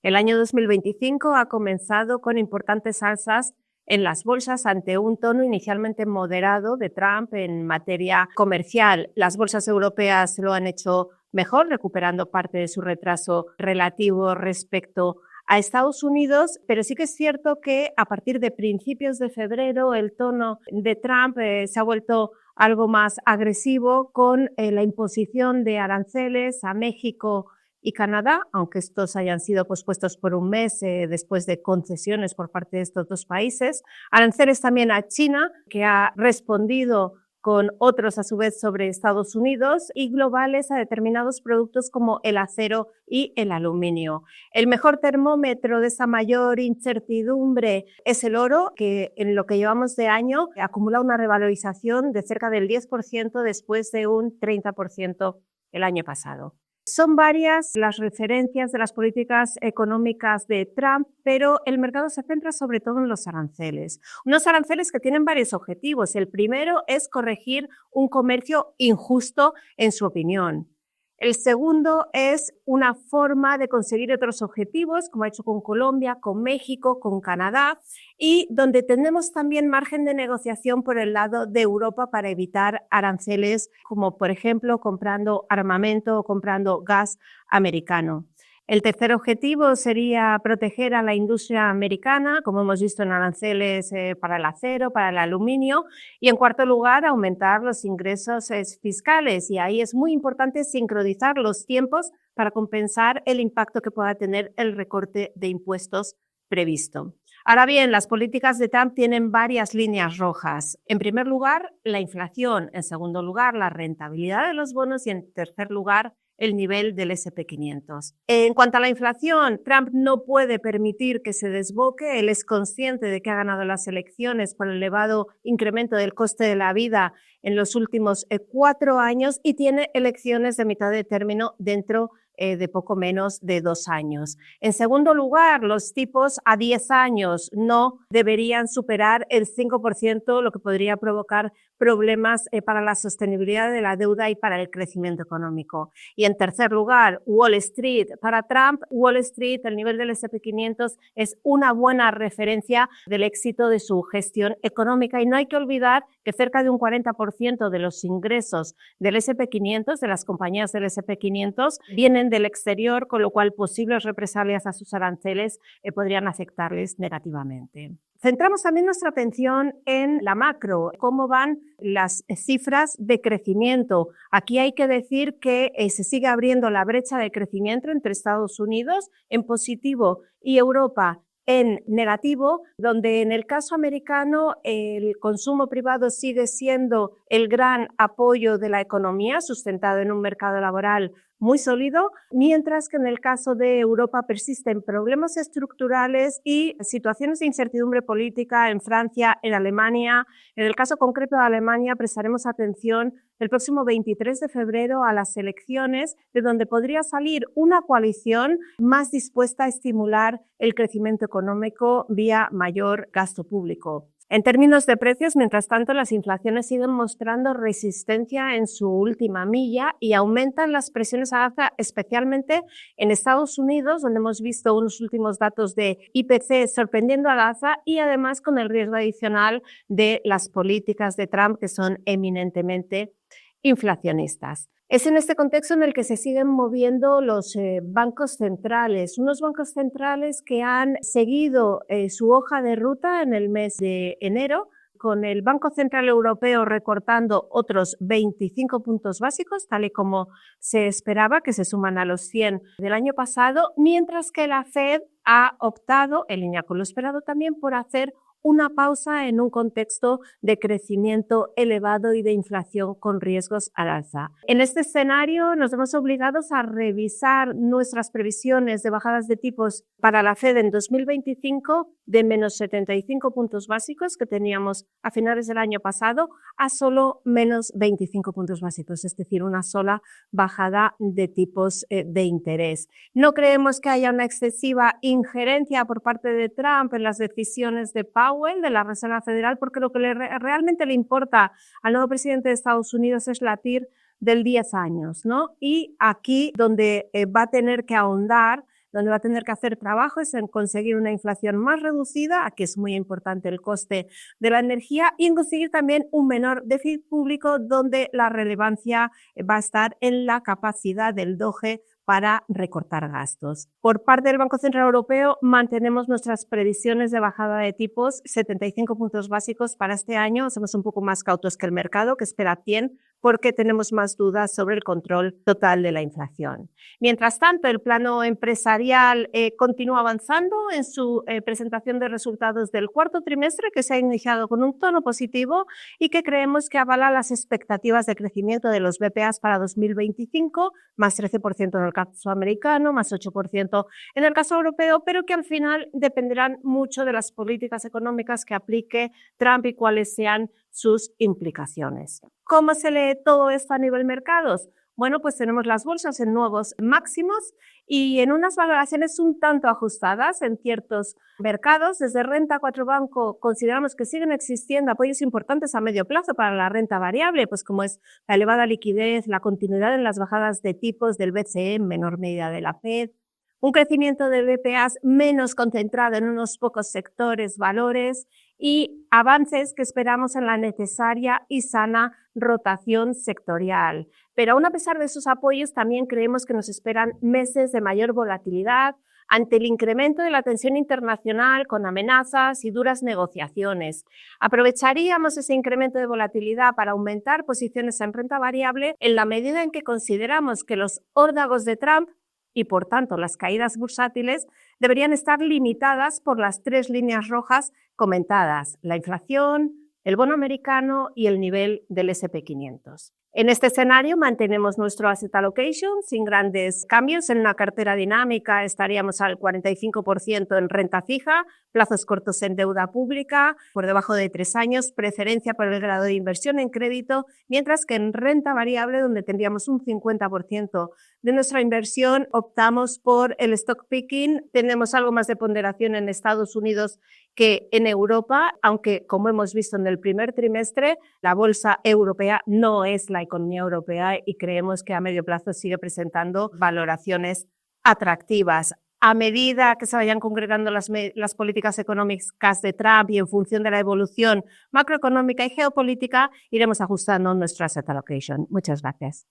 El año 2025 ha comenzado con importantes alzas en las bolsas ante un tono inicialmente moderado de Trump en materia comercial. Las bolsas europeas lo han hecho mejor, recuperando parte de su retraso relativo respecto a Estados Unidos, pero sí que es cierto que a partir de principios de febrero el tono de Trump se ha vuelto algo más agresivo con la imposición de aranceles a México y Canadá, aunque estos hayan sido pospuestos por un mes después de concesiones por parte de estos dos países. Aranceles también a China, que ha respondido con otros a su vez sobre Estados Unidos, y globales a determinados productos como el acero y el aluminio. El mejor termómetro de esa mayor incertidumbre es el oro, que en lo que llevamos de año acumula una revalorización de cerca del 10% después de un 30% el año pasado. Son varias las referencias de las políticas económicas de Trump, pero el mercado se centra sobre todo en los aranceles. Unos aranceles que tienen varios objetivos. El primero es corregir un comercio injusto, en su opinión. El segundo es una forma de conseguir otros objetivos, como ha hecho con Colombia, con México, con Canadá, y donde tenemos también margen de negociación por el lado de Europa para evitar aranceles, como por ejemplo comprando armamento o comprando gas americano. El tercer objetivo sería proteger a la industria americana, como hemos visto en aranceles para el acero, para el aluminio, y en cuarto lugar, aumentar los ingresos fiscales. Y ahí es muy importante sincronizar los tiempos para compensar el impacto que pueda tener el recorte de impuestos previsto. Ahora bien, las políticas de Trump tienen varias líneas rojas. En primer lugar, la inflación. En segundo lugar, la rentabilidad de los bonos. Y en tercer lugar, el nivel del S&P 500. En cuanto a la inflación, Trump no puede permitir que se desboque. Él es consciente de que ha ganado las elecciones por el elevado incremento del coste de la vida en los últimos 4 años y tiene elecciones de mitad de término dentro de poco menos de 2 años. En segundo lugar, los tipos a 10 años no deberían superar el 5%, lo que podría provocar problemas para la sostenibilidad de la deuda y para el crecimiento económico. Y en tercer lugar, Wall Street. Para Trump, Wall Street, el nivel del S&P 500, es una buena referencia del éxito de su gestión económica. Y no hay que olvidar que cerca de un 40% de los ingresos del S&P 500, de las compañías del S&P 500, vienen del exterior, con lo cual posibles represalias a sus aranceles podrían afectarles negativamente. Centramos también nuestra atención en la macro, cómo van las cifras de crecimiento. Aquí hay que decir que se sigue abriendo la brecha de crecimiento entre Estados Unidos en positivo y Europa en negativo, donde en el caso americano el consumo privado sigue siendo el gran apoyo de la economía, sustentado en un mercado laboral muy sólido, mientras que en el caso de Europa persisten problemas estructurales y situaciones de incertidumbre política en Francia, en Alemania. En el caso concreto de Alemania prestaremos atención el próximo 23 de febrero a las elecciones, de donde podría salir una coalición más dispuesta a estimular el crecimiento económico vía mayor gasto público. En términos de precios, mientras tanto, las inflaciones siguen mostrando resistencia en su última milla y aumentan las presiones a alza, especialmente en Estados Unidos, donde hemos visto unos últimos datos de IPC sorprendiendo al alza y además con el riesgo adicional de las políticas de Trump, que son eminentemente inflacionistas. Es en este contexto en el que se siguen moviendo los bancos centrales, unos bancos centrales que han seguido su hoja de ruta en el mes de enero, con el Banco Central Europeo recortando otros 25 puntos básicos, tal y como se esperaba, que se suman a los 100 del año pasado, mientras que la Fed ha optado, en línea con lo esperado también, por hacer una pausa en un contexto de crecimiento elevado y de inflación con riesgos al alza. En este escenario nos vemos obligados a revisar nuestras previsiones de bajadas de tipos para la Fed en 2025 de menos 75 puntos básicos que teníamos a finales del año pasado a solo menos 25 puntos básicos, es decir, una sola bajada de tipos de interés. No creemos que haya una excesiva injerencia por parte de Trump en las decisiones de Powell, de la Reserva Federal, porque lo que realmente le importa al nuevo presidente de Estados Unidos es la TIR del 10 años, ¿no? Y aquí donde va a tener que ahondar donde va a tener que hacer trabajos en conseguir una inflación más reducida, aquí es muy importante el coste de la energía, y en conseguir también un menor déficit público, donde la relevancia va a estar en la capacidad del DOGE para recortar gastos. Por parte del Banco Central Europeo, mantenemos nuestras previsiones de bajada de tipos, 75 puntos básicos para este año. Somos un poco más cautos que el mercado, que espera 100, porque tenemos más dudas sobre el control total de la inflación. Mientras tanto, el plano empresarial continúa avanzando en su presentación de resultados del cuarto trimestre, que se ha iniciado con un tono positivo y que creemos que avala las expectativas de crecimiento de los BPAs para 2025, más 13% en el caso americano, más 8% en el caso europeo, pero que al final dependerán mucho de las políticas económicas que aplique Trump y cuáles sean sus implicaciones. ¿Cómo se lee todo esto a nivel mercados? Bueno, pues tenemos las bolsas en nuevos máximos y en unas valoraciones un tanto ajustadas en ciertos mercados. Desde Renta 4 Banco consideramos que siguen existiendo apoyos importantes a medio plazo para la renta variable, pues como es la elevada liquidez, la continuidad en las bajadas de tipos del BCE, en menor medida de la Fed, un crecimiento de BPAs menos concentrado en unos pocos sectores, valores y avances que esperamos en la necesaria y sana rotación sectorial. Pero aún a pesar de esos apoyos, también creemos que nos esperan meses de mayor volatilidad ante el incremento de la tensión internacional con amenazas y duras negociaciones. Aprovecharíamos ese incremento de volatilidad para aumentar posiciones en renta variable en la medida en que consideramos que los órdagos de Trump y, por tanto, las caídas bursátiles deberían estar limitadas por las 3 líneas rojas comentadas: la inflación, el bono americano y el nivel del S&P 500. En este escenario mantenemos nuestro asset allocation sin grandes cambios. En una cartera dinámica estaríamos al 45% en renta fija, plazos cortos en deuda pública, por debajo de 3 años, preferencia por el grado de inversión en crédito, mientras que en renta variable, donde tendríamos un 50% de nuestra inversión, optamos por el stock picking. Tenemos algo más de ponderación en Estados Unidos que en Europa, aunque, como hemos visto en el primer trimestre, la bolsa europea no es la economía europea y creemos que a medio plazo sigue presentando valoraciones atractivas. A medida que se vayan concretando las políticas económicas de Trump y en función de la evolución macroeconómica y geopolítica, iremos ajustando nuestro asset allocation. Muchas gracias.